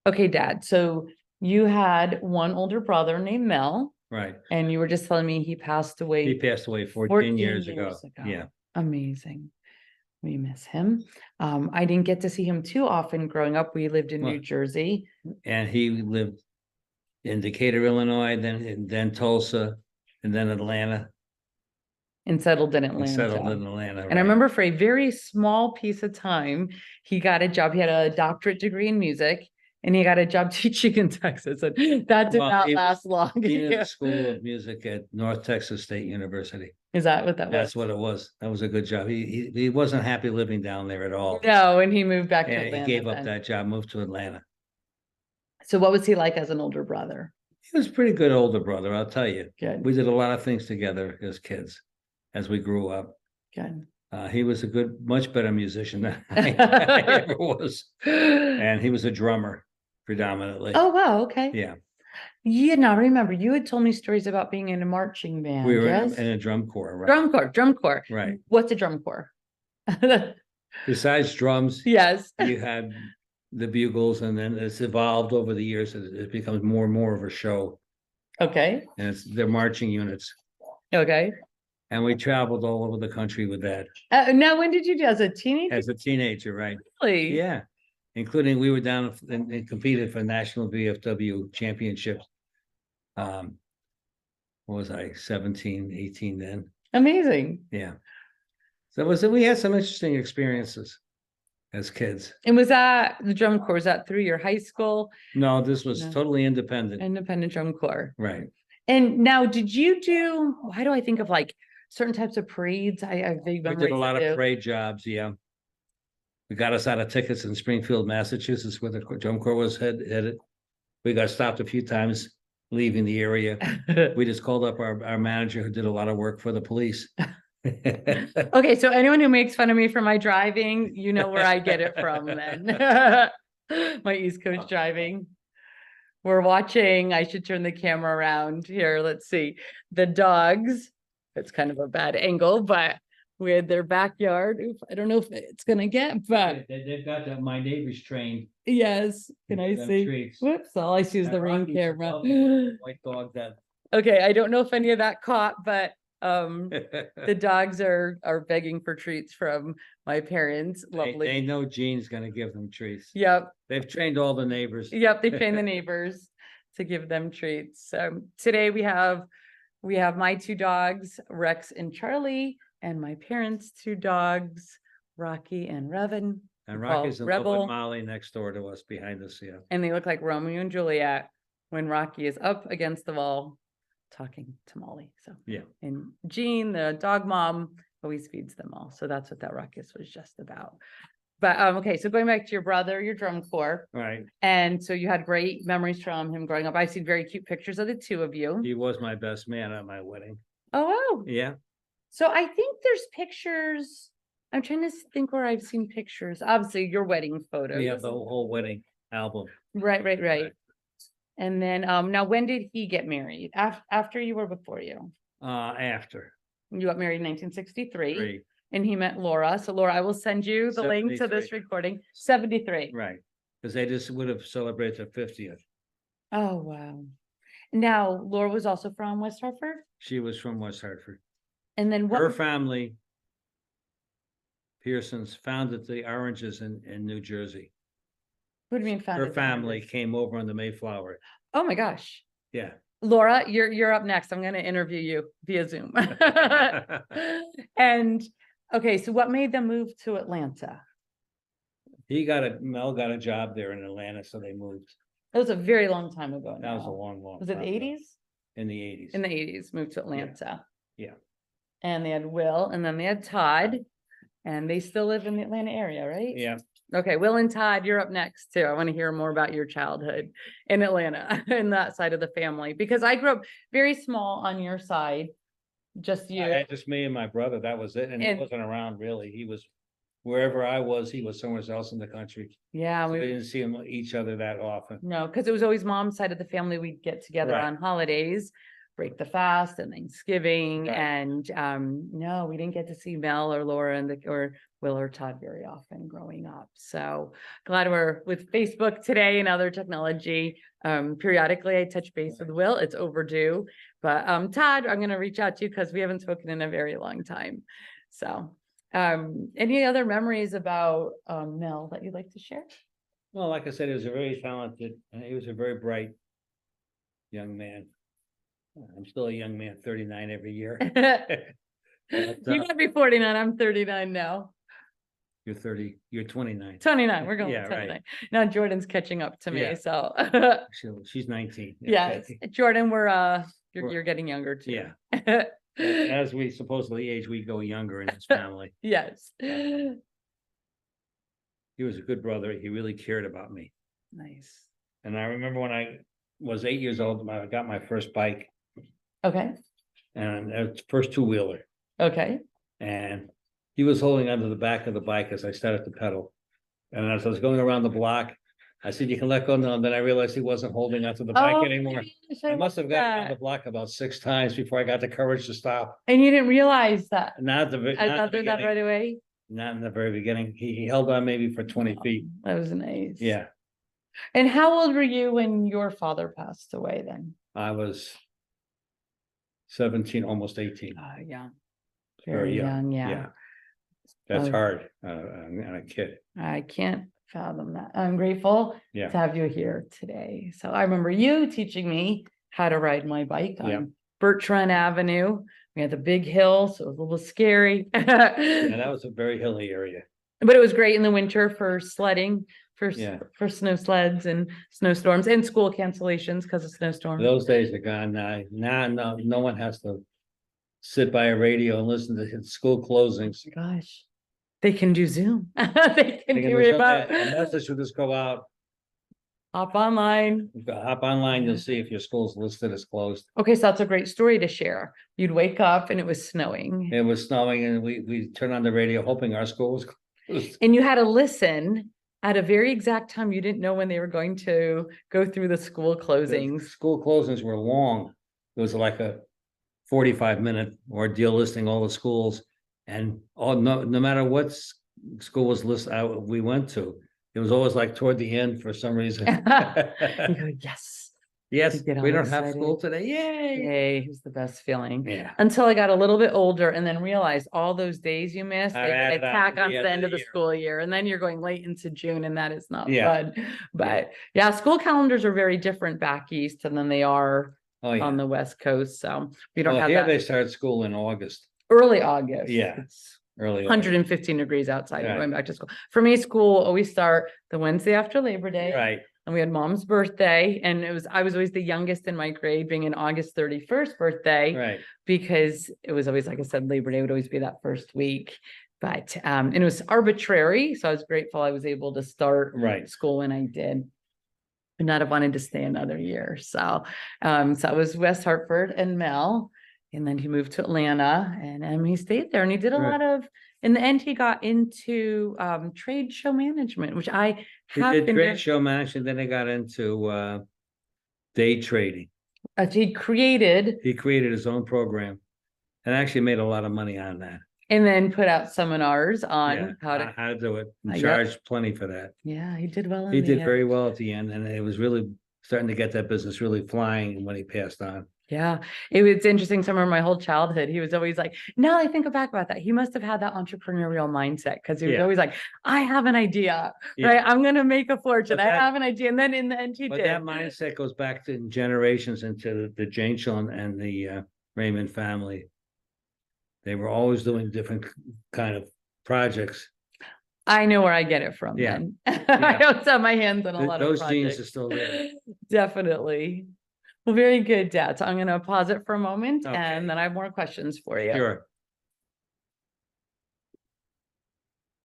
Okay, Dad. So you had one older brother named Mel, Right. and you were just telling me he passed He away passed away 14 14 years ago. Yeah. Amazing. We miss him. I didn't get to see him too often growing up. We lived in Well, New Jersey. And he lived in Decatur, Illinois, then Tulsa, and then Atlanta, And settled in and Atlanta. settled in Atlanta. And I remember for a very small piece of time, he got a job. He had a doctorate degree in music, and he got a job teaching in Texas. And that did not last long. Dean of the School of Music at North Texas State University. Is that what that was? That's what it was. That was a good job. He wasn't happy living down there at all. No, and he moved back to And Atlanta. he gave up that job, moved to Atlanta. So what was he like as an older brother? He was a pretty good older brother, I'll tell you. Good. We did a lot of things together as kids, as we grew up. Good. He was a much better musician than I ever was. And he was a drummer predominantly. Oh, wow. Okay. Yeah. Yeah, now remember, you had told me stories about being in a marching band. We were yes? in a drum corps, right? Drum corps. Right. What's a drum corps? Besides drums, yes. You had the bugles, and then it's evolved over the years. It becomes more and more of a show. Okay. And they're marching units. Okay. And we traveled all over the country with that. Now, when did you do as a teenager? As a teenager, right? Really? Yeah. Including we were down and competed for national VFW championships. What was I, 17, 18 then? Amazing. Yeah. So we had some interesting experiences as kids. And was that the drum corps? Was that through your high school? No, this was totally independent. Independent drum corps. Right. And now, did you do, why do I think of like certain types of parades? We did a lot of parade jobs, yeah. We got us out of tickets in Springfield, Massachusetts, where the drum corps was headed. We got stopped a few times leaving the area. We just called up our manager, who did a lot of work for the police. Okay, so anyone who makes fun of me for my driving, you know where I get it from then. My East Coast driving. We're watching, I should turn the camera around here. Let's see. The dogs. It's kind of a bad angle, but we had their backyard. Oof, I don't know if it's gonna get, but they've got my neighbors trained. Yes. Can I see? Trees. Whoops, all I see is the ring camera. White dog that. Okay, I don't know if any of that caught, but the dogs are begging for treats from my parents. Lovely. They know Jean's gonna give them treats. Yep. They've trained all the neighbors. Yep, they train the neighbors to give them treats. Today we have my two dogs, Rex and Charlie, and my parents' two dogs, Rocky and Revan. And Rocky's in love with Molly next door to us behind us, yeah. And they look like Romeo and Juliet when Rocky is up against the wall talking to Molly. So yeah. And Jean, the dog mom, always feeds them all. So that's what that ruckus was just about. But okay, so going back to your brother, your drum corps. Right. And so you had great memories from him growing up. I've seen very cute pictures of the two of you. He was my best man at my wedding. Oh, wow. Yeah. So I think there's pictures. I'm trying to think where I've seen pictures. Obviously, your wedding photos. We have the whole wedding album. Right. And then now when did he get married? After you or before you? After. You got married in 1963. And he met Laura. So Laura, I will send you the link to this recording. 73. Right. Because they just would have celebrated their 50th. Oh, wow. Now, Laura was also from West Hartford? She was from West Hartford. And then her family, Pearsons, founded the Oranges in New Jersey. What do you mean founded? Her family came over on the Mayflower. Oh my gosh. Yeah. Laura, you're up next. I'm going to interview you via Zoom. And okay, so what made them move to Atlanta? Mel got a job there in Atlanta, so they moved. That was a very long time ago. That was a long Was it time 80s? ago. In the 80s. In the 80s, moved to Atlanta. Yeah. And they had Will, and then they had Todd, and they still live in the Atlanta area, right? Yeah. Okay, Will and Todd, you're up next too. I want to hear more about your childhood in Atlanta and that side of the family, because I grew up very small on your side. Just you. Just me and my brother. That was it. And he wasn't around really. He was wherever I was, he was somewhere else in the country. Yeah. So we didn't see each other that often. No, because it was always mom's side of the family. We'd get together on holidays, break the fast and Thanksgiving. Right. And no, we didn't get to see Mel or Laura or Will or Todd very often growing up. So glad we're with Facebook today and other technology. Periodically I touch base with Will. It's overdue. But Todd, I'm going to reach out to you because we haven't spoken in a very long time. So any other memories about Mel that you'd like to share? Well, like I said, he was a very talented, and he was a very bright young man. I'm still a young man, 39 every year. You gotta be 49. I'm 39 now. You're 30, you're 29. 29. We're going Yeah, to right. 29. Now Jordan's catching up to me. Yeah. So She's 19. yes, Okay. Jordan, you're getting younger too. Yeah. As we supposedly age, we go younger in this family. Yes. He was a good brother. He really cared about me. Nice. And I remember when I was 8 years old, I got my first bike, Okay. and it was first two-wheeler. Okay. And he was holding onto the back of the bike as I started to pedal. And as I was going around the block, I said, "You can let go now." And then I realized he wasn't holding onto the bike anymore. I must have gotten on the block about 6 times before I got the courage to stop. And you didn't realize that? Not the I thought that right away. Not in the very beginning. He held on maybe for 20 feet. That was nice. Yeah. And how old were you when your father passed away then? I was 17, almost 18. Young. Very young. Yeah. That's hard on a kid. I can't fathom that. I'm grateful to have you here today. So I remember you teaching me how to ride my bike on Birch Run Avenue. We had the big hill, so it was a little scary. Yeah, that was a very hilly area. But it was great in the winter for sledding, for snow sleds and snowstorms and school cancellations because of snowstorms. Those days are gone now. Now, no one has to sit by a radio and listen to school closings. Oh my gosh. They can do Zoom. They can do remote. A message will just go out. Hop online. Hop online, you'll see if your school's listed as closed. Okay, so that's a great story to share. You'd wake up and it was snowing. It was snowing and we turned on the radio hoping our school was closed. And you had to listen at a very exact time. You didn't know when they were going to go through the school closings. The school closings were long. It was like a 45-minute ordeal listing all the schools. And no matter what school was listed we went to, it was always like toward the end for some reason. You go, yes. Yes, we don't have school today. Yay. Yay. It was the best feeling. Yeah. Until I got a little bit older and then realized all those days you missed, they tack on to the end of the school year. And then you're going late into June and that is not fun. But school calendars are very different back east than they are on the West Coast. So we don't have here that. They start school in August. Early August. Yeah. It's early 115 degrees outside going back to school. For me, school always start the Wednesday after Labor Day. Right. And we had mom's birthday. And I was always the youngest in my grade, being an August 31st birthday. Right. Because it was always, like I said, Labor Day would always be that first week. But and it was arbitrary. So I was grateful I was able to start school when I did. But not have wanted to stay another year. So so it was West Hartford and Mel. And then he moved to Atlanta and he stayed there and he did a lot of, in the end, he got into trade show management, which I have been trade show management. Then I got into day trading. He created his own program and actually made a lot of money on that. And then put out seminars on how to do it. And charged plenty for that. Yeah, he did well. He did very well at the end. And it was really starting to get that business really flying when he passed on. Yeah, it was interesting. Some of my whole childhood, he was always like, now I think back about that. He must have had that entrepreneurial mindset because he was always like, I have an idea, right? I'm going to make a fortune. I have an idea. And then in the end, he did. That mindset goes back to generations into the Janshon and the Raymond family. They were always doing different kind of projects. I know where I get it from. Then I don't have my hands on a lot of those projects. genes are still there. Definitely. Well, very good, Dad. So I'm going to pause it for a moment and then I have more questions for you. Sure.